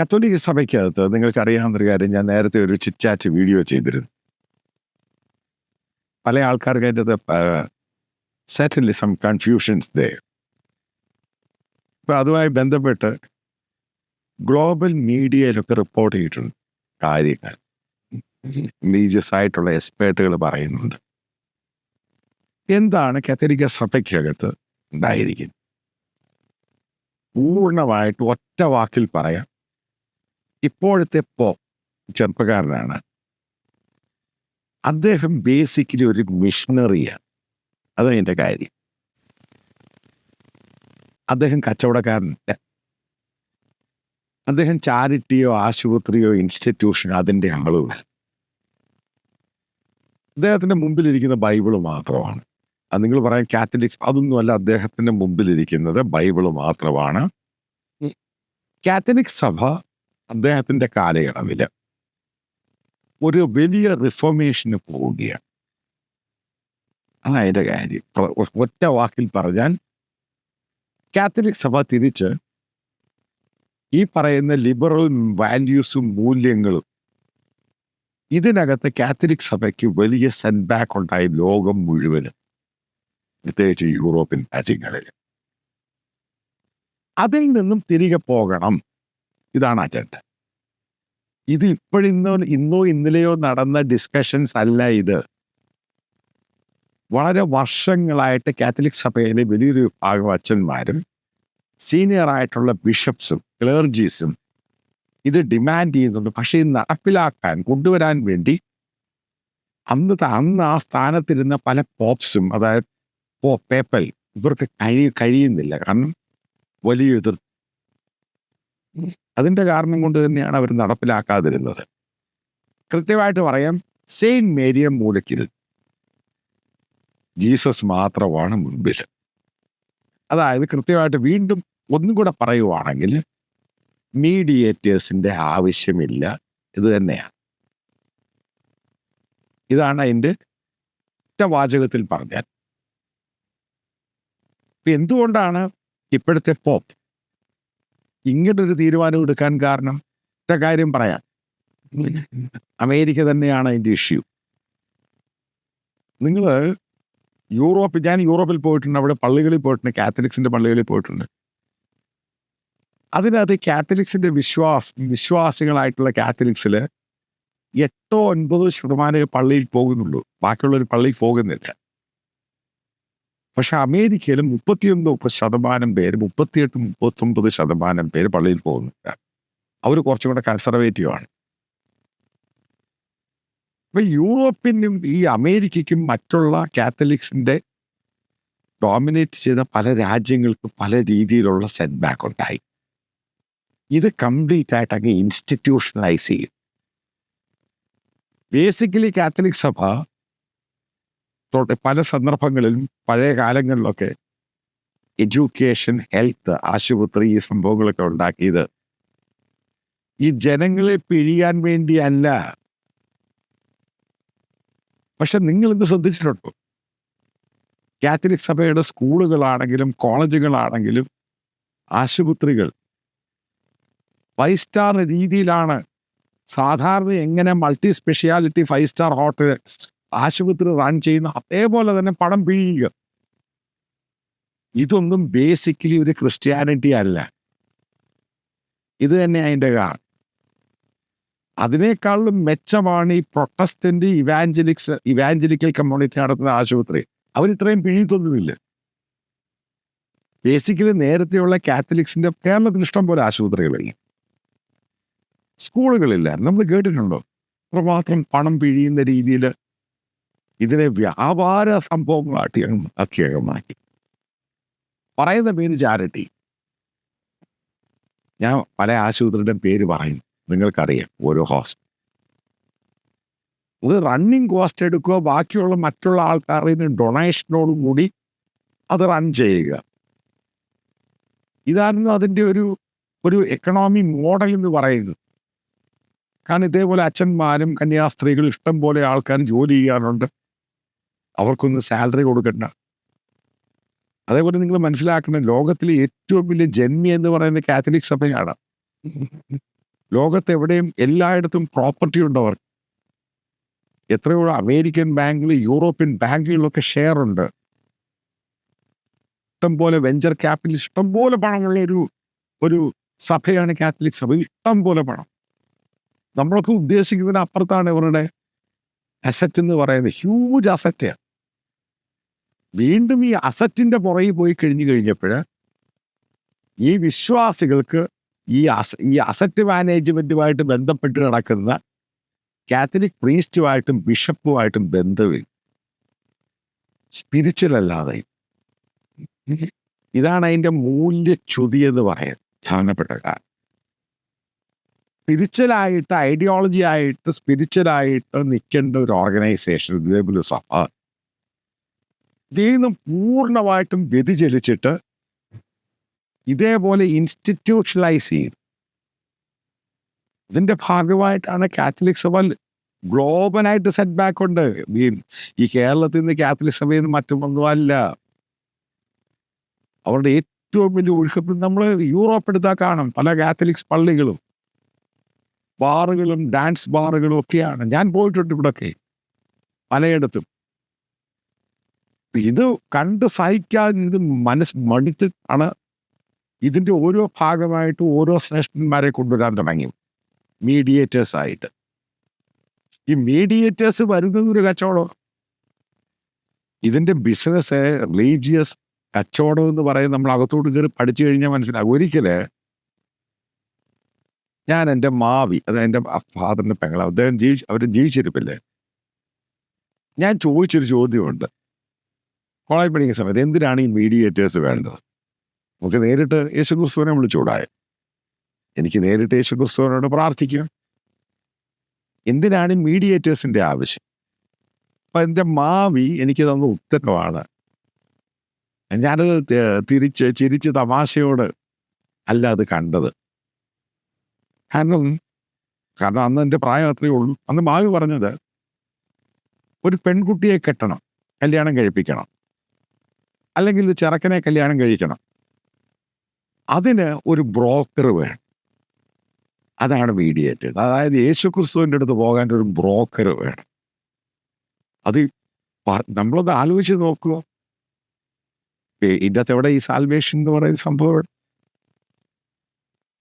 കത്തോലിക്ക സഭയ്ക്കകത്ത് നിങ്ങൾക്കറിയാവുന്നൊരു കാര്യം, ഞാൻ നേരത്തെ ഒരു ചിറ്റ് വീഡിയോ ചെയ്തിരുന്നു. പല ആൾക്കാർക്ക് അതിൻ്റെ സെറ്റിൽ സം കൺഫ്യൂഷൻസ് ദേ. ഇപ്പം അതുമായി ബന്ധപ്പെട്ട് ഗ്ലോബൽ മീഡിയയിലൊക്കെ റിപ്പോർട്ട് ചെയ്തിട്ടുണ്ട് കാര്യങ്ങൾ. റിലീജിയസ് ആയിട്ടുള്ള എക്സ്പേർട്ടുകൾ പറയുന്നുണ്ട്. എന്താണ് കത്തോലിക്ക സഭയ്ക്കകത്ത് ഉണ്ടായിരിക്കുന്നത്? പൂർണ്ണമായിട്ട് ഒറ്റ വാക്കിൽ പറയാം, ഇപ്പോഴത്തെ ചെറുപ്പക്കാരനാണ്. അദ്ദേഹം ബേസിക്കലി ഒരു മിഷണറിയാണ്. അതതിൻ്റെ കാര്യം. അദ്ദേഹം കച്ചവടക്കാരനല്ല. അദ്ദേഹം ചാരിറ്റിയോ ആശുപത്രിയോ ഇൻസ്റ്റിറ്റ്യൂഷനോ അതിൻ്റെ ആളുകൾ. അദ്ദേഹത്തിൻ്റെ മുമ്പിലിരിക്കുന്ന ബൈബിള് മാത്രമാണ്. അത് നിങ്ങൾ പറയാൻ കാത്തലിക്സ്, അതൊന്നുമല്ല. അദ്ദേഹത്തിൻ്റെ മുമ്പിലിരിക്കുന്നത് ബൈബിള് മാത്രമാണ്. കാത്തലിക് സഭ അദ്ദേഹത്തിൻ്റെ കാലയളവിൽ ഒരു വലിയ റിഫോർമേഷന് പോവുകയാണ്. അതതിൻ്റെ കാര്യം. ഒറ്റ വാക്കിൽ പറഞ്ഞാൽ കാത്തലിക് സഭ തിരിച്ച് ഈ പറയുന്ന ലിബറൽ വാല്യൂസും മൂല്യങ്ങളും, ഇതിനകത്ത് കാത്തലിക് സഭയ്ക്ക് വലിയ സെറ്റ് ബാക്ക് ഉണ്ടായി ലോകം മുഴുവനും, പ്രത്യേകിച്ച് യൂറോപ്യൻ രാജ്യങ്ങളിൽ. അതിൽ നിന്നും തിരികെ പോകണം. ഇതാണ് അജണ്ട. ഇത് ഇന്നോ ഇന്നലെയോ നടന്ന ഡിസ്കഷൻസ് അല്ല. ഇത് വളരെ വർഷങ്ങളായിട്ട് കാത്തലിക് സഭയിലെ വലിയൊരു വിഭാഗം അച്ഛന്മാരും സീനിയർ ആയിട്ടുള്ള ബിഷപ്സും ക്ലർജീസും ഇത് ഡിമാൻഡ് ചെയ്യുന്നുണ്ട്. പക്ഷേ ഇത് നടപ്പിലാക്കാൻ കൊണ്ടുവരാൻ വേണ്ടി അന്ന് ആ സ്ഥാനത്തിരുന്ന പല പോപ്സും, അതായത് പേപ്പൽ, ഇവർക്ക് കഴിയുന്നില്ല. കാരണം വലിയ എതിർ. അതിൻ്റെ കാരണം കൊണ്ട് തന്നെയാണ് അവർ നടപ്പിലാക്കാതിരുന്നത്. കൃത്യമായിട്ട് പറയാം, സെയിൻറ്റ് മേരിയ മൂലയ്ക്കിൽ ജീസസ് മാത്രമാണ് മുൻപിൽ. അതായത് കൃത്യമായിട്ട് വീണ്ടും ഒന്നും കൂടെ പറയുവാണെങ്കിൽ മീഡിയേറ്റേഴ്സിൻ്റെ ആവശ്യമില്ല. ഇത് തന്നെയാണ്. ഇതാണ് അതിൻ്റെ ഒറ്റ വാചകത്തിൽ പറഞ്ഞാൽ. ഇപ്പം എന്തുകൊണ്ടാണ് ഇപ്പോഴത്തെ പോപ്പ് ഇങ്ങനൊരു തീരുമാനം എടുക്കാൻ കാരണം? ഒറ്റ കാര്യം പറയാം, അമേരിക്ക തന്നെയാണ് അതിൻ്റെ ഇഷ്യൂ. നിങ്ങൾ ഞാൻ യൂറോപ്പിൽ പോയിട്ടുണ്ട്. അവിടെ പള്ളികളിൽ പോയിട്ടുണ്ട്, കാത്തലിക്സിൻ്റെ പള്ളികളിൽ പോയിട്ടുണ്ട്. അതിനകത്ത് കാത്തലിക്സിൻ്റെ വിശ്വാസികളായിട്ടുള്ള കാത്തലിക്സിൽ 8-9% പള്ളിയിൽ പോകുന്നുള്ളൂ. ബാക്കിയുള്ളൊരു പള്ളിയിൽ പോകുന്നില്ല. പക്ഷെ അമേരിക്കയിൽ 31% പേര്, 38-39% പേര് പള്ളിയിൽ പോകുന്നില്ല. അവർ കുറച്ചും കൂടെ കൺസർവേറ്റീവാണ്. അപ്പൊ യൂറോപ്പിനും ഈ അമേരിക്കയ്ക്കും മറ്റുള്ള കാത്തലിക്സിന്റെ ഡോമിനേറ്റ് ചെയ്ത പല രാജ്യങ്ങൾക്ക് പല രീതിയിലുള്ള സെറ്റ് ബാക്ക് ഉണ്ടായി. ഇത് കംപ്ലീറ്റ് ആയിട്ട് അങ്ങ് ഇൻസ്റ്റിറ്റ്യൂഷണലൈസ് ചെയ്യും. ബേസിക്കലി കാത്തലിക് സഭ പല സന്ദർഭങ്ങളിലും പഴയ കാലങ്ങളിലൊക്കെ എഡ്യൂക്കേഷൻ, ഹെൽത്ത്, ആശുപത്രി, ഈ സംഭവങ്ങളൊക്കെ ഉണ്ടാക്കിയത് ഈ ജനങ്ങളെ പിഴിയാൻ വേണ്ടിയല്ല. പക്ഷെ നിങ്ങളിത് ശ്രദ്ധിച്ചിട്ടുണ്ടോ? കാത്തലിക് സഭയുടെ സ്കൂളുകളാണെങ്കിലും കോളേജുകളാണെങ്കിലും ആശുപത്രികൾ 5 സ്റ്റാർ രീതിയിലാണ്. സാധാരണ എങ്ങനെ മൾട്ടി സ്പെഷ്യാലിറ്റി 5 സ്റ്റാർ ഹോട്ടൽ ആശുപത്രി റൺ ചെയ്യുന്ന അതേപോലെ തന്നെ പണം പിഴിയുക. ഇതൊന്നും ബേസിക്കലി ഒരു ക്രിസ്ത്യാനിറ്റി അല്ല. ഇത് തന്നെ അതിൻ്റെ കാരണം. അതിനേക്കാളും മെച്ചമാണ് ഈ പ്രൊട്ടസ്റ്റന്റ് ഇവാഞ്ചലിക്കൽ കമ്മ്യൂണിറ്റി നടത്തുന്ന ആശുപത്രി. അവരിത്രയും പിഴിയത്തൊന്നുമില്ല. ബേസിക്കലി നേരത്തെയുള്ള കാത്തലിക്സിന്റെ കേരളത്തിൽ ഇഷ്ടം പോലെ ആശുപത്രികളില്ല, സ്കൂളുകളില്ല. നമ്മൾ കേട്ടിട്ടുണ്ടോ അത്രമാത്രം പണം പിഴിയുന്ന രീതിയിൽ ഇതിനെ വ്യാപാര സംഭവങ്ങളാക്കി മാറ്റി. പറയുന്ന പേര് ചാരിറ്റി. ഞാൻ പല ആശുപത്രിയുടെ പേര് പറയും, നിങ്ങൾക്കറിയാം. ഓരോ ഹോസ്പിറ്റൽ ഇത് റണ്ണിങ് കോസ്റ്റ് എടുക്കുക, ബാക്കിയുള്ള മറ്റുള്ള ആൾക്കാരിൽ നിന്ന് ഡൊണേഷനോടും കൂടി അത് റൺ ചെയ്യുക. ഇതായിരുന്നു അതിൻ്റെ ഒരു എക്കണോമി മോഡൽ എന്ന് പറയുന്നത്. കാരണം ഇതേപോലെ അച്ഛന്മാരും കന്യാസ്ത്രീകളും ഇഷ്ടം പോലെ ആൾക്കാർ ജോലി ചെയ്യാറുണ്ട്. അവർക്കൊന്ന് സാലറി കൊടുക്കണ്ട. അതേപോലെ നിങ്ങൾ മനസ്സിലാക്കണം, ലോകത്തിലെ ഏറ്റവും വലിയ ജന്മി എന്ന് പറയുന്നത് കാത്തലിക് സഭയാണ്. ലോകത്തെവിടെയും എല്ലായിടത്തും പ്രോപ്പർട്ടി ഉണ്ടവർ. എത്രയോ അമേരിക്കൻ ബാങ്കിൽ, യൂറോപ്യൻ ബാങ്കുകളിലൊക്കെ ഷെയർ ഉണ്ട്. ഇഷ്ടംപോലെ വെഞ്ചർ ക്യാപിറ്റൽ, ഇഷ്ടംപോലെ പണമുള്ള ഒരു സഭയാണ് കാത്തലിക് സഭ. ഇഷ്ടം പോലെ പണം. നമ്മളൊക്കെ ഉദ്ദേശിക്കുന്നതിന് അപ്പുറത്താണ് ഇവരുടെ അസറ്റ് എന്ന് പറയുന്നത്. Huge asset. വീണ്ടും ഈ അസറ്റിന്റെ പുറകെ പോയി കഴിഞ്ഞപ്പോൾ ഈ വിശ്വാസികൾക്ക് ഈ അസറ്റ് മാനേജ്മെന്റുമായിട്ട് ബന്ധപ്പെട്ട് നടക്കുന്ന കാത്തലിക് പ്രീസ്റ്റുമായിട്ടും ബിഷപ്പുമായിട്ടും ബന്ധമില്ല. സ്പിരിച്വൽ അല്ലാതെ. ഇതാണ് അതിൻ്റെ മൂല്യച്യുതി എന്ന് പറയുന്നത്. പ്രധാനപ്പെട്ട കാരണം സ്പിരിച്വലായിട്ട്, ഐഡിയോളജി ആയിട്ട്, സ്പിരിച്വലായിട്ട് നിൽക്കേണ്ട ഒരു ഓർഗനൈസേഷൻ ഇതേപോലെ സഭ ഇതിൽ നിന്നും പൂർണ്ണമായിട്ടും വ്യതിചലിച്ചിട്ട് ഇതേപോലെ ഇൻസ്റ്റിറ്റ്യൂഷണലൈസ് ചെയ്തു. ഇതിൻ്റെ ഭാഗമായിട്ടാണ് കാത്തലിക് സഭ ഗ്ലോബലായിട്ട് സെറ്റ് ബാക്ക് ഉണ്ട്. ഈ കേരളത്തിൽ നിന്ന് കാത്തലിക് സഭയിൽ നിന്ന് മറ്റൊന്നുമല്ല. അവരുടെ ഏറ്റവും വലിയ ഒഴുക്ക് നമ്മൾ യൂറോപ്പ് എടുത്താൽ കാണും. പല കാത്തലിക്സ് പള്ളികളും ബാറുകളും ഡാൻസ് ബാറുകളും ഒക്കെയാണ്. ഞാൻ പോയിട്ടുണ്ട് ഇവിടെയൊക്കെ പലയിടത്തും. ഇത് കണ്ട് സഹിക്കാതെ ഇത് മടുത്തിട്ടാണ് ഇതിൻ്റെ ഓരോ ഭാഗമായിട്ട് ഓരോ ശ്രേഷ്ഠന്മാരെ കൊണ്ടുവരാൻ തുടങ്ങി, മീഡിയേറ്റേഴ്സായിട്ട്. ഈ മീഡിയേറ്റേഴ്സ് വരുന്നതൊരു കച്ചവടം. ഇതിൻ്റെ ബിസിനസ് റിലീജിയസ് കച്ചവടം എന്ന് പറയുന്നത് നമ്മൾ അകത്തോട്ട് കയറി പഠിച്ചു കഴിഞ്ഞാൽ മനസ്സിലാകും. ഒരിക്കല് ഞാൻ എൻ്റെ മാവി, അത് എൻ്റെ ഫാദറിൻ്റെ പെങ്ങൾ, അദ്ദേഹം അവർ ജീവിച്ചിരിപ്പില്ലേ, ഞാൻ ചോദിച്ചൊരു ചോദ്യമുണ്ട് കോളേജ് പഠിക്കുന്ന സമയത്ത്, എന്തിനാണ് ഈ മീഡിയേറ്റേഴ്സ് വേണ്ടത്? നമുക്ക് നേരിട്ട് യേശുക്രിസ്തുവിനെ വിളിച്ചുകൂടായ? എനിക്ക് നേരിട്ട് യേശുക്രിസ്തുവിനോട് പ്രാർത്ഥിക്കും. എന്തിനാണ് മീഡിയേറ്റേഴ്സിൻ്റെ ആവശ്യം? അപ്പം എൻ്റെ മാവി എനിക്ക് തന്ന ഉത്തരവാണ്. ഞാനത് ചിരിച്ച് തമാശയോട് അല്ല അത് കണ്ടത്. കാരണം അന്ന് എൻ്റെ പ്രായം അത്രയേ ഉള്ളൂ. അന്ന് മാവി പറഞ്ഞത്, ഒരു പെൺകുട്ടിയെ കെട്ടണം, കല്യാണം കഴിപ്പിക്കണം, അല്ലെങ്കിൽ ഒരു ചെറുക്കനെ കല്യാണം കഴിക്കണം, അതിന് ഒരു ബ്രോക്കർ വേണം. അതാണ് മീഡിയേറ്റർ. അതായത് യേശുക്രിസ്തുവിൻ്റെ അടുത്ത് പോകാൻ ഒരു ബ്രോക്കർ വേണം. അത് നമ്മളൊന്ന് ആലോചിച്ച് നോക്കുക. ഇതിൻ്റെ അകത്ത് എവിടെ ഈ സാൽവേഷൻ എന്ന് പറയുന്ന സംഭവം?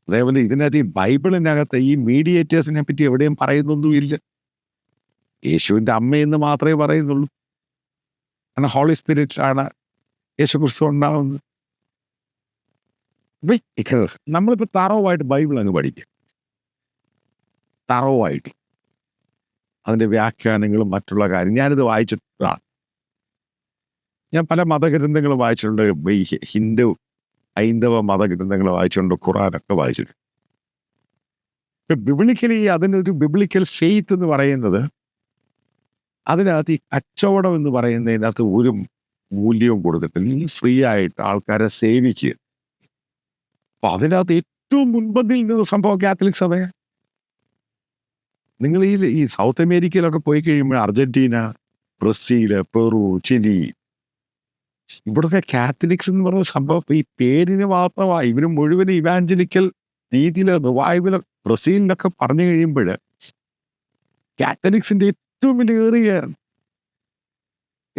അതേപോലെ ഇതിനകത്ത് ഈ ബൈബിളിനകത്ത് ഈ മീഡിയേറ്റേഴ്സിനെ പറ്റി എവിടെയും പറയുന്നൊന്നുമില്ല. യേശുവിൻ്റെ അമ്മയെന്ന് മാത്രമേ പറയുന്നുള്ളൂ. കാരണം ഹോളി സ്പിരിറ്റ് ആണ് യേശുക്രിസ്തു ഉണ്ടാവുന്നത്. നമ്മളിപ്പോൾ തറവായിട്ട് ബൈബിൾ അങ്ങ് പഠിക്കുക, തറവായിട്ട് അതിൻ്റെ വ്യാഖ്യാനങ്ങളും മറ്റുള്ള കാര്യം. ഞാനിത് വായിച്ചിട്ടാണ്. ഞാൻ പല മതഗ്രന്ഥങ്ങൾ വായിച്ചിട്ടുണ്ട്. ഹിന്ദു ഹൈന്ദവ മതഗ്രന്ഥങ്ങൾ വായിച്ചിട്ടുണ്ട്, ഖുറാനൊക്കെ വായിച്ചിട്ടുണ്ട്. ബിബ്ലിക്കലി അതിനൊരു ബിബ്ലിക്കൽ ഫെയ്ത്ത് എന്ന് പറയുന്നത്, അതിനകത്ത് ഈ കച്ചവടം എന്ന് പറയുന്നതിനകത്ത് ഒരു മൂല്യവും കൊടുത്തിട്ടില്ല. ഈ ഫ്രീ ആയിട്ട് ആൾക്കാരെ സേവിക്കുക. അപ്പം അതിനകത്ത് ഏറ്റവും മുൻപന്തിയിൽ നിന്ന സംഭവം കാത്തലിക് സഭയാണ്. നിങ്ങൾ ഈ സൗത്ത് അമേരിക്കയിലൊക്കെ പോയി കഴിയുമ്പോൾ അർജന്റീന, ബ്രസീൽ, പെറു, ചിലി, ഇവിടൊക്കെ കാത്തലിക്സ് എന്ന് പറയുന്ന സംഭവം ഈ പേരിന് മാത്രമായി. ഇവര് മുഴുവൻ ഇവാഞ്ചലിക്കൽ രീതിയിൽ റിവൈവൽ ബ്രസീലിലൊക്കെ പറഞ്ഞു കഴിയുമ്പോൾ കാത്തലിക്സിന്റെ ഏറ്റവും വലിയ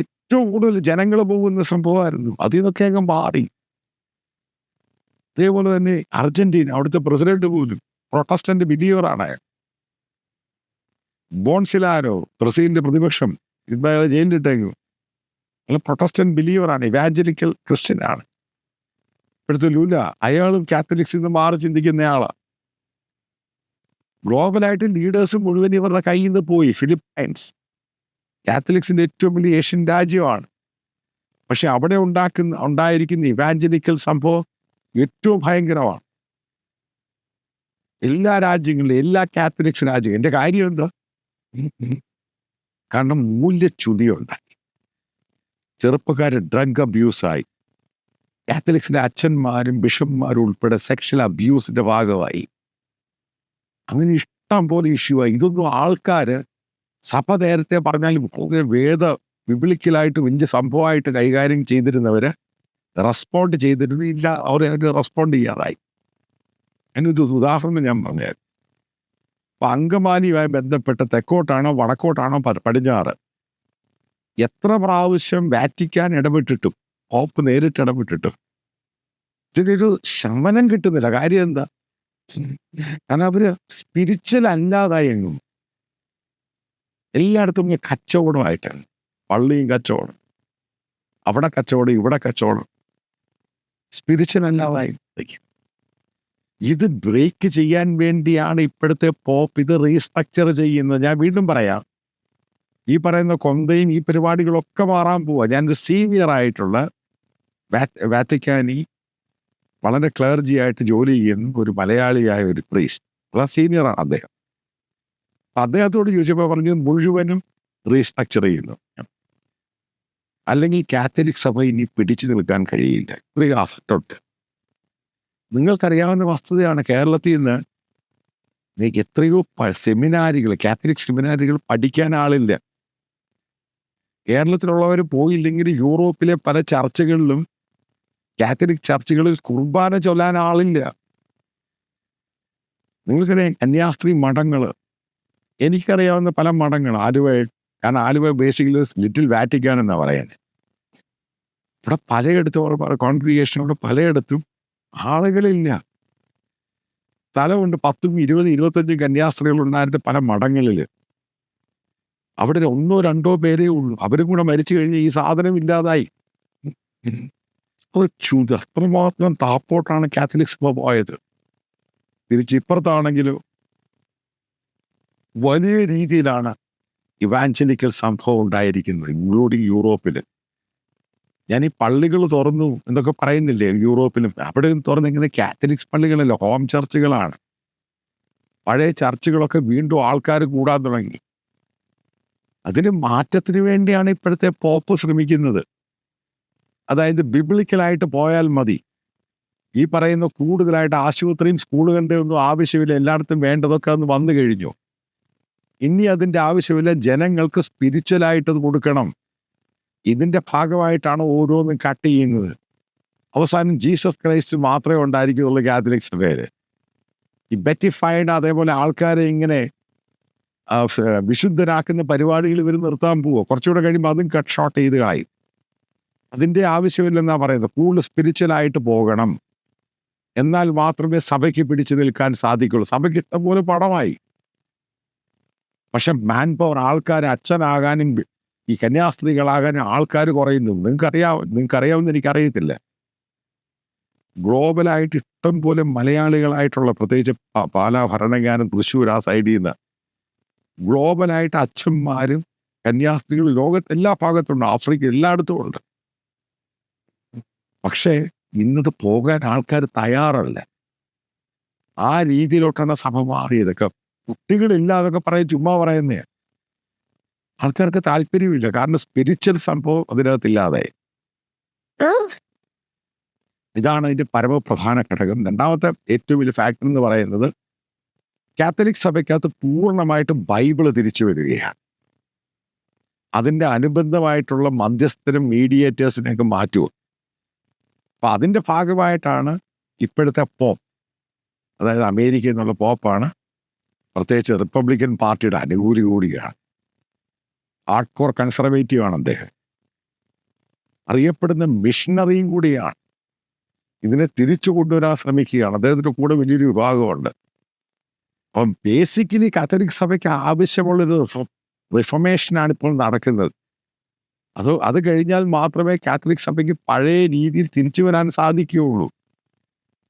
ഏറ്റവും കൂടുതൽ ജനങ്ങൾ പോകുന്ന സംഭവമായിരുന്നു. അതിൽ നിന്നൊക്കെ അങ്ങ് മാറി. അതേപോലെ തന്നെ അർജന്റീന, അവിടുത്തെ പ്രസിഡന്റ് പോലും പ്രൊട്ടസ്റ്റന്റ് ബിലീവറാണ്. ബോൺസിലാരോ, ബ്രസീലിന്റെ പ്രതിപക്ഷം, ഇന്നയാൾ ജയിലിലിട്ടേക്കും, അയാൾ പ്രൊട്ടസ്റ്റന്റ് ബിലീവറാണ്, ഇവാഞ്ചലിക്കൽ ക്രിസ്ത്യൻ ആണ്. ഇപ്പോഴത്തെ ലൂല, അയാളും കാത്തലിക്സിൽ നിന്ന് മാറി ചിന്തിക്കുന്നയാളാണ്. ഗ്ലോബലായിട്ട് ലീഡേഴ്സ് മുഴുവൻ ഇവരുടെ കയ്യിൽ നിന്ന് പോയി. കാത്തലിക്സിന്റെ ഏറ്റവും വലിയ ഏഷ്യൻ രാജ്യമാണ്. പക്ഷെ അവിടെ ഉണ്ടായിരിക്കുന്ന ഇവാഞ്ചലിക്കൽ സംഭവം ഏറ്റവും ഭയങ്കരമാണ്. എല്ലാ രാജ്യങ്ങളിലും, എല്ലാ കാത്തലിക്സ് രാജ്യങ്ങളും. എൻ്റെ കാര്യം എന്താ? കാരണം മൂല്യച്യുതി ഉണ്ടാക്കി. ചെറുപ്പക്കാർ ഡ്രഗ് അബ്യൂസായി. കാത്തലിക്സിന്റെ അച്ഛന്മാരും ബിഷപ്പ്മാരും ഉൾപ്പെടെ സെക്ഷൽ അബ്യൂസിന്റെ ഭാഗമായി. അങ്ങനെ ഇഷ്ടം പോലെ ഇഷ്യൂ ആയി. ഇതൊന്നും ആൾക്കാർ, സഭ നേരത്തെ പറഞ്ഞാലും ബിബ്ലിക്കലായിട്ട് വലിയ സംഭവമായിട്ട് കൈകാര്യം ചെയ്തിരുന്നവര് റെസ്പോണ്ട് ചെയ്തിരുന്നില്ല. അവർ റെസ്പോണ്ട് ചെയ്യാറായി. അതിനൊരു ഉദാഹരണം ഞാൻ പറഞ്ഞുതരാം. അപ്പൊ അങ്കമാലിയുമായി ബന്ധപ്പെട്ട് തെക്കോട്ടാണോ വടക്കോട്ടാണോ പടിഞ്ഞാറ് എത്ര പ്രാവശ്യം വാറ്റിക്കാൻ ഇടപെട്ടിട്ടും പോപ്പ് നേരിട്ട് ഇടപെട്ടിട്ടും ഇതിനൊരു ശമനം കിട്ടുന്നില്ല. കാര്യം എന്താ? കാരണം അവര് സ്പിരിച്വൽ അല്ലാതായി എങ്ങും എല്ലായിടത്തും കച്ചവടമായിട്ടാണ്. പള്ളിയും കച്ചവടം, അവിടെ കച്ചവടം, ഇവിടെ കച്ചവടം, സ്പിരിച്വൽ അല്ലാതായി. ഇത് ബ്രേക്ക് ചെയ്യാൻ വേണ്ടിയാണ് ഇപ്പോഴത്തെ പോപ്പ് ഇത് റീസ്ട്രക്ചർ ചെയ്യുന്നത്. ഞാൻ വീണ്ടും പറയാം, ഈ പറയുന്ന കൊന്തയും ഈ പരിപാടികളൊക്കെ മാറാൻ പോവുക. ഞാനൊരു സീനിയർ ആയിട്ടുള്ള വാറ്റിക്കാനി വളരെ ക്ലർജി ആയിട്ട് ജോലി ചെയ്യുന്ന ഒരു മലയാളിയായ ഒരു പ്രീസ്റ്റ്, വളരെ സീനിയറാണ് അദ്ദേഹം. അദ്ദേഹത്തോട് ചോദിച്ചപ്പോൾ പറഞ്ഞു മുഴുവനും റീസ്ട്രക്ചർ ചെയ്യുന്നു, അല്ലെങ്കിൽ കാത്തലിക് സഭ ഇനി പിടിച്ചു നിൽക്കാൻ കഴിയില്ല. ഇത്രയും അഫക്റ്റുണ്ട്. നിങ്ങൾക്കറിയാവുന്ന വസ്തുതയാണ്, കേരളത്തിൽ നിന്ന് എത്രയോ സെമിനാരികൾ, കാത്തലിക് സെമിനാരികൾ പഠിക്കാൻ ആളില്ല. കേരളത്തിലുള്ളവർ പോയില്ലെങ്കിൽ യൂറോപ്പിലെ പല ചർച്ചകളിലും കാത്തലിക് ചർച്ചുകളിൽ കുർബാന ചൊല്ലാൻ ആളില്ല. നിങ്ങൾക്കറിയാം കന്യാസ്ത്രീ മഠങ്ങൾ, എനിക്കറിയാവുന്ന പല മഠങ്ങൾ ആലുവ, കാരണം ആലുവ ബേസിക്കലി ലിറ്റിൽ വാറ്റിക്കാൻ എന്നാണ് പറയുന്നത്. ഇവിടെ പലയിടത്തും കോൺഗ്രിഗേഷനോട് പലയിടത്തും ആളുകളില്ല. സ്ഥലമുണ്ട്, 10, 20, 25 കന്യാസ്ത്രീകൾ ഉണ്ടായിരുന്ന പല മഠങ്ങളിൽ. അവിടെ 1, 2 പേരേ ഉള്ളൂ. അവരും കൂടെ മരിച്ചു കഴിഞ്ഞ് ഈ സാധനം ഇല്ലാതായി. അത് അത്രമാത്രം താപ്പോട്ടാണ് കാത്തലിക് സഭ പോയത്. തിരിച്ചിപ്പുറത്താണെങ്കിലും വലിയ രീതിയിലാണ് ഇവാഞ്ചലിക്കൽ സംഭവം ഉണ്ടായിരിക്കുന്നത്, ഇൻക്ലൂഡിങ് യൂറോപ്പിൽ. ഞാൻ ഈ പള്ളികൾ തുറന്നു എന്നൊക്കെ പറയുന്നില്ലേ യൂറോപ്പിലും, അവിടെ തുറന്ന് ഇങ്ങനെ കാത്തലിക്സ് പള്ളികളല്ല, ഹോം ചർച്ചുകളാണ്. പഴയ ചർച്ചുകളൊക്കെ വീണ്ടും ആൾക്കാർ കൂടാൻ തുടങ്ങി. അതിന് മാറ്റത്തിന് വേണ്ടിയാണ് ഇപ്പോഴത്തെ പോപ്പ് ശ്രമിക്കുന്നത്. അതായത് ബിബ്ലിക്കലായിട്ട് പോയാൽ മതി, ഈ പറയുന്ന കൂടുതലായിട്ട് ആശുപത്രിയും സ്കൂളുകളുടെ ഒന്നും ആവശ്യമില്ല, എല്ലായിടത്തും വേണ്ടതൊക്കെ അന്ന് വന്നു കഴിഞ്ഞു. ഇനി അതിൻ്റെ ആവശ്യമില്ല, ജനങ്ങൾക്ക് സ്പിരിച്വലായിട്ടത് കൊടുക്കണം. ഇതിൻ്റെ ഭാഗമായിട്ടാണ് ഓരോന്നും കട്ട് ചെയ്യുന്നത്. അവസാനം ജീസസ് ക്രൈസ്റ്റ് മാത്രമേ ഉണ്ടായിരിക്കുന്നുള്ളൂ കാത്തലിക് സഭയിൽ. ഈ ബെറ്റിഫൈഡ് അതേപോലെ ആൾക്കാരെ ഇങ്ങനെ വിശുദ്ധരാക്കുന്ന പരിപാടികൾ ഇവർ നിർത്താൻ പോവുക. കുറച്ചുകൂടെ കഴിയുമ്പോൾ അതും കട്ട് ഷോർട്ട് ചെയ്ത് കളയും. അതിൻ്റെ ആവശ്യമില്ലെന്നാണ് പറയുന്നത്. കൂടുതൽ സ്പിരിച്വലായിട്ട് പോകണം, എന്നാൽ മാത്രമേ സഭയ്ക്ക് പിടിച്ചു നിൽക്കാൻ സാധിക്കുള്ളൂ. സഭയ്ക്ക് ഇഷ്ടംപോലെ പണമായി, പക്ഷെ മാൻ പവർ, ആൾക്കാർ അച്ഛനാകാനും ഈ കന്യാസ്ത്രീകളാകാനും ആൾക്കാർ കുറയുന്നു. നിങ്ങൾക്കറിയാവുന്ന എനിക്കറിയത്തില്ല. ഗ്ലോബലായിട്ട് ഇഷ്ടം പോലെ മലയാളികളായിട്ടുള്ള, പ്രത്യേകിച്ച് പാലാ, ഭരണങ്ങാനം, തൃശ്ശൂർ ആ സൈഡിൽ നിന്ന് ഗ്ലോബലായിട്ട് അച്ഛന്മാരും കന്യാസ്ത്രീകളും ലോകത്ത് എല്ലാ ഭാഗത്തുണ്ട്, ആഫ്രിക്ക എല്ലായിടത്തും ഉണ്ട്. പക്ഷേ ഇന്നത് പോകാൻ ആൾക്കാർ തയ്യാറല്ല. ആ രീതിയിലോട്ടാണ് സഭ മാറിയതൊക്കെ. കുട്ടികളില്ലാതൊക്കെ പറയും, ചുമ്മാ പറയുന്നേ. ആൾക്കാർക്ക് താല്പര്യമില്ല, കാരണം സ്പിരിച്വൽ സംഭവം അതിനകത്തില്ലാതെ. ഇതാണ് അതിൻ്റെ പരമപ്രധാന ഘടകം. രണ്ടാമത്തെ ഏറ്റവും വലിയ ഫാക്ടർ എന്ന് പറയുന്നത്, കാത്തലിക് സഭയ്ക്കകത്ത് പൂർണ്ണമായിട്ടും ബൈബിള് തിരിച്ചു വരികയാണ്. അതിൻ്റെ അനുബന്ധമായിട്ടുള്ള മധ്യസ്ഥരും മീഡിയേറ്റേഴ്സിനെയൊക്കെ മാറ്റുക. അപ്പം അതിൻ്റെ ഭാഗമായിട്ടാണ് ഇപ്പോഴത്തെ പോപ്പ്, അതായത് അമേരിക്കയിൽ നിന്നുള്ള പോപ്പാണ്, പ്രത്യേകിച്ച് റിപ്പബ്ലിക്കൻ പാർട്ടിയുടെ അനുകൂലി കൂടിയാണ്. ഹാർഡ് കോർ കൺസർവേറ്റീവ് ആണ് അദ്ദേഹം. അറിയപ്പെടുന്ന മിഷണറിയും കൂടിയാണ്. ഇതിനെ തിരിച്ചു കൊണ്ടുവരാൻ ശ്രമിക്കുകയാണ്. അദ്ദേഹത്തിൻ്റെ കൂടെ വലിയൊരു വിഭാഗമുണ്ട്. അപ്പം ബേസിക്കലി കാത്തലിക് സഭയ്ക്ക് ആവശ്യമുള്ളൊരു റിഫർമേഷനാണ് ഇപ്പോൾ നടക്കുന്നത്. അത് കഴിഞ്ഞാൽ മാത്രമേ കാത്തലിക് സഭയ്ക്ക് പഴയ രീതിയിൽ തിരിച്ചു വരാൻ സാധിക്കുകയുള്ളൂ.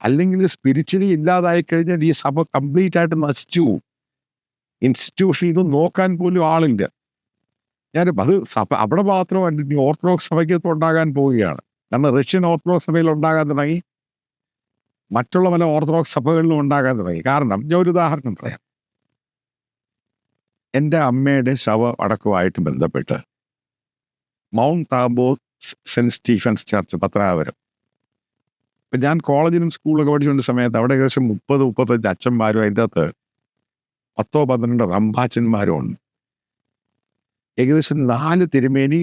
അല്ലെങ്കിൽ സ്പിരിച്വലി ഇല്ലാതായി കഴിഞ്ഞാൽ ഈ സഭ കംപ്ലീറ്റ് ആയിട്ട് നശിച്ചു പോകും. ഇൻസ്റ്റിറ്റ്യൂഷൻ ഇത് നോക്കാൻ പോലും ആളില്ല. അത് സഭ അവിടെ മാത്രമല്ല, ഇനി ഓർത്തഡോക്സ് സഭയ്ക്കകത്ത് ഉണ്ടാകാൻ പോവുകയാണ്. കാരണം റഷ്യൻ ഓർത്തഡോക്സ് സഭയിൽ ഉണ്ടാകാൻ തുടങ്ങി, മറ്റുള്ള പല ഓർത്തഡോക്സ് സഭകളിലും ഉണ്ടാകാൻ തുടങ്ങി. കാരണം ഞാൻ ഒരു ഉദാഹരണം പറയാം. എൻ്റെ അമ്മയുടെ ശവ അടക്കവുമായിട്ട് ബന്ധപ്പെട്ട് Mount Tabor Saint Stephen's Church Pathrapuram, ഇപ്പം ഞാൻ കോളേജിലും സ്കൂളിലൊക്കെ പഠിച്ചുകൊണ്ട സമയത്ത് അവിടെ ഏകദേശം 30-35 അച്ഛന്മാരും അതിൻ്റെ അകത്ത് 10-12 റമ്പാച്ചന്മാരും ഉണ്ട്. ഏകദേശം 4 തിരുമേനി,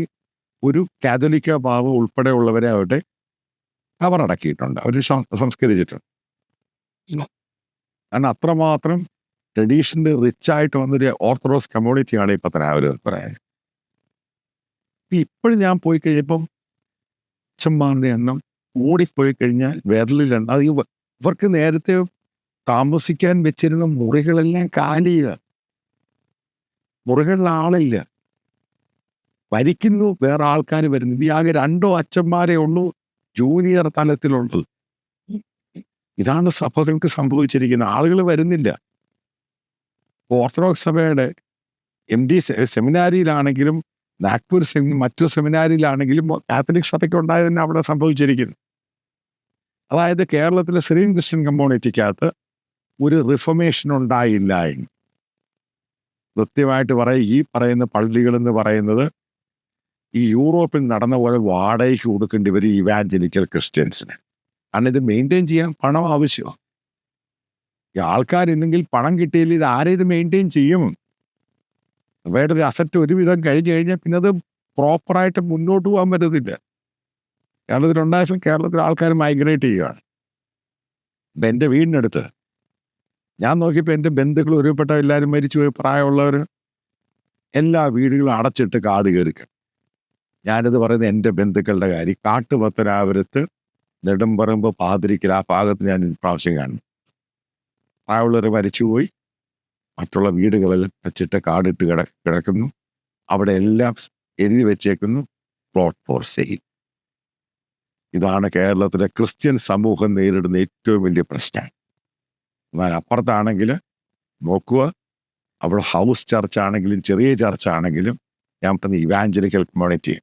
ഒരു കാതോലിക്ക പാവ ഉൾപ്പെടെയുള്ളവരെ അവിടെ കവറടക്കിയിട്ടുണ്ട്, അവർ സംസ്കരിച്ചിട്ടുണ്ട്. കാരണം അത്രമാത്രം ട്രഡീഷണലി റിച്ച് ആയിട്ട് വന്നൊരു ഓർത്തഡോക്സ് കമ്മ്യൂണിറ്റിയാണ് ഈ പത്തനാപുരം എന്ന് പറയുന്നത്. ഇപ്പോഴും ഞാൻ പോയി കഴിഞ്ഞപ്പം അച്ഛന്മാരുടെ എണ്ണം ഓടിപ്പോയി കഴിഞ്ഞാൽ വിരലിലെണ്ണം. അത് ഇവർക്ക് നേരത്തെ താമസിക്കാൻ വെച്ചിരുന്ന മുറികളെല്ലാം കാലിയ, മുറികളിൽ ആളില്ല, ഭരിക്കുന്നു വേറെ ആൾക്കാർ വരുന്നു. ഈ ആകെ 2 അച്ഛന്മാരേ ഉള്ളൂ ജൂനിയർ തലത്തിലുള്ളത്. ഇതാണ് സഭകൾക്ക് സംഭവിച്ചിരിക്കുന്നത്. ആളുകൾ വരുന്നില്ല. ഓർത്തഡോക്സ് സഭയുടെ MD സെമിനാരിയിലാണെങ്കിലും നാഗ്പൂർ മറ്റു സെമിനാരിയിലാണെങ്കിലും കാത്തലിക് സഭയ്ക്ക് ഉണ്ടായത് തന്നെ അവിടെ സംഭവിച്ചിരിക്കുന്നു. അതായത് കേരളത്തിലെ സിറിയൻ ക്രിസ്ത്യൻ കമ്മ്യൂണിറ്റിക്കകത്ത് ഒരു റിഫർമേഷൻ ഉണ്ടായില്ല എന്ന് കൃത്യമായിട്ട് പറയും. ഈ പറയുന്ന പള്ളികളെന്ന് പറയുന്നത് ഈ യൂറോപ്പിൽ നടന്ന പോലെ വാടകയ്ക്ക് കൊടുക്കേണ്ടി വരും ഇവാഞ്ചലിക്കൽ ക്രിസ്ത്യൻസിന്. കാരണം ഇത് മെയിൻറ്റെയിൻ ചെയ്യാൻ പണം ആവശ്യമാണ്. ഈ ആൾക്കാരുണ്ടെങ്കിൽ പണം കിട്ടിയില്ല, ഇത് ആരെ ഇത് മെയിൻറ്റെയിൻ ചെയ്യും? അവയുടെ ഒരു അസറ്റ് ഒരുവിധം കഴിഞ്ഞു കഴിഞ്ഞാൽ പിന്നെ അത് പ്രോപ്പറായിട്ട് മുന്നോട്ട് പോകാൻ പറ്റത്തില്ല. കേരളത്തിലുണ്ടായപ്പോൾ കേരളത്തിലെ ആൾക്കാർ മൈഗ്രേറ്റ് ചെയ്യുകയാണ്. ഇപ്പം എൻ്റെ വീടിനടുത്ത് ഞാൻ നോക്കിയപ്പോൾ എൻ്റെ ബന്ധുക്കൾ ഒരുപ്പെട്ട എല്ലാവരും മരിച്ചുപോയി, പ്രായമുള്ളവർ, എല്ലാ വീടുകളും അടച്ചിട്ട് കാട് കയറിക്കും. ഞാനിത് പറയുന്നത് എൻ്റെ ബന്ധുക്കളുടെ കാര്യം. കാട്ടുപത്തനാപുരത്ത് നെടുമ്പറമ്പ് പാതിരിക്കൽ ആ ഭാഗത്ത് ഞാൻ പ്രാവശ്യം കാണുന്നു. പ്രായമുള്ളവർ മരിച്ചുപോയി, മറ്റുള്ള വീടുകളെല്ലാം വെച്ചിട്ട് കാടിട്ട് കിടക്കുന്നു. അവിടെ എല്ലാം എഴുതി വെച്ചേക്കുന്നു പ്ലോട്ട് ഫോർ സെയിൽ. ഇതാണ് കേരളത്തിലെ ക്രിസ്ത്യൻ സമൂഹം നേരിടുന്ന ഏറ്റവും വലിയ പ്രശ്നം. എന്നാൽ അപ്പുറത്താണെങ്കിൽ നോക്കുക, അവിടെ ഹൗസ് ചർച്ച് ആണെങ്കിലും ചെറിയ ചർച്ച് ആണെങ്കിലും ഞാൻ പറഞ്ഞ ഇവാഞ്ചലിക്കൽ കമ്മ്യൂണിറ്റി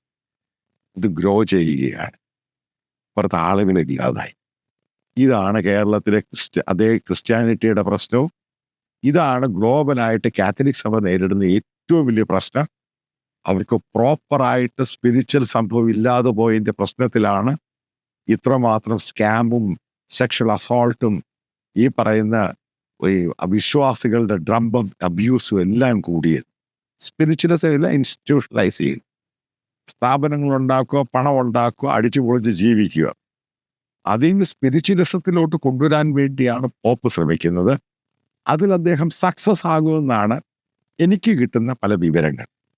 ഇത് ഗ്രോ ചെയ്യുകയാണ്. അപ്പുറത്ത് ആളുകളില്ലാതായി. ഇതാണ് കേരളത്തിലെ അതേ ക്രിസ്ത്യാനിറ്റിയുടെ പ്രശ്നവും. ഇതാണ് ഗ്ലോബലായിട്ട് കാത്തലിക് സഭ നേരിടുന്ന ഏറ്റവും വലിയ പ്രശ്നം. അവർക്ക് പ്രോപ്പറായിട്ട് സ്പിരിച്വൽ സംഭവം ഇല്ലാതെ പോയതിൻ്റെ പ്രശ്നത്തിലാണ് ഇത്രമാത്രം സ്കാമും സെക്ഷൽ അസോൾട്ടും ഈ പറയുന്ന ഈ വിശ്വാസികളുടെ ഡ്രംബം അബ്യൂസും എല്ലാം കൂടിയത്. സ്പിരിച്വലിസം എല്ലാം ഇൻസ്റ്റിറ്റ്യൂഷണലൈസ് ചെയ്യും. സ്ഥാപനങ്ങൾ ഉണ്ടാക്കുക, പണം ഉണ്ടാക്കുക, അടിച്ചു പൊളിച്ച് ജീവിക്കുക. അതിൽ നിന്ന് സ്പിരിച്വലിസത്തിലോട്ട് കൊണ്ടുവരാൻ വേണ്ടിയാണ് പോപ്പ് ശ്രമിക്കുന്നത്. അതിൽ അദ്ദേഹം സക്സസ് ആകുമെന്നാണ് എനിക്ക് കിട്ടുന്ന പല വിവരങ്ങൾ.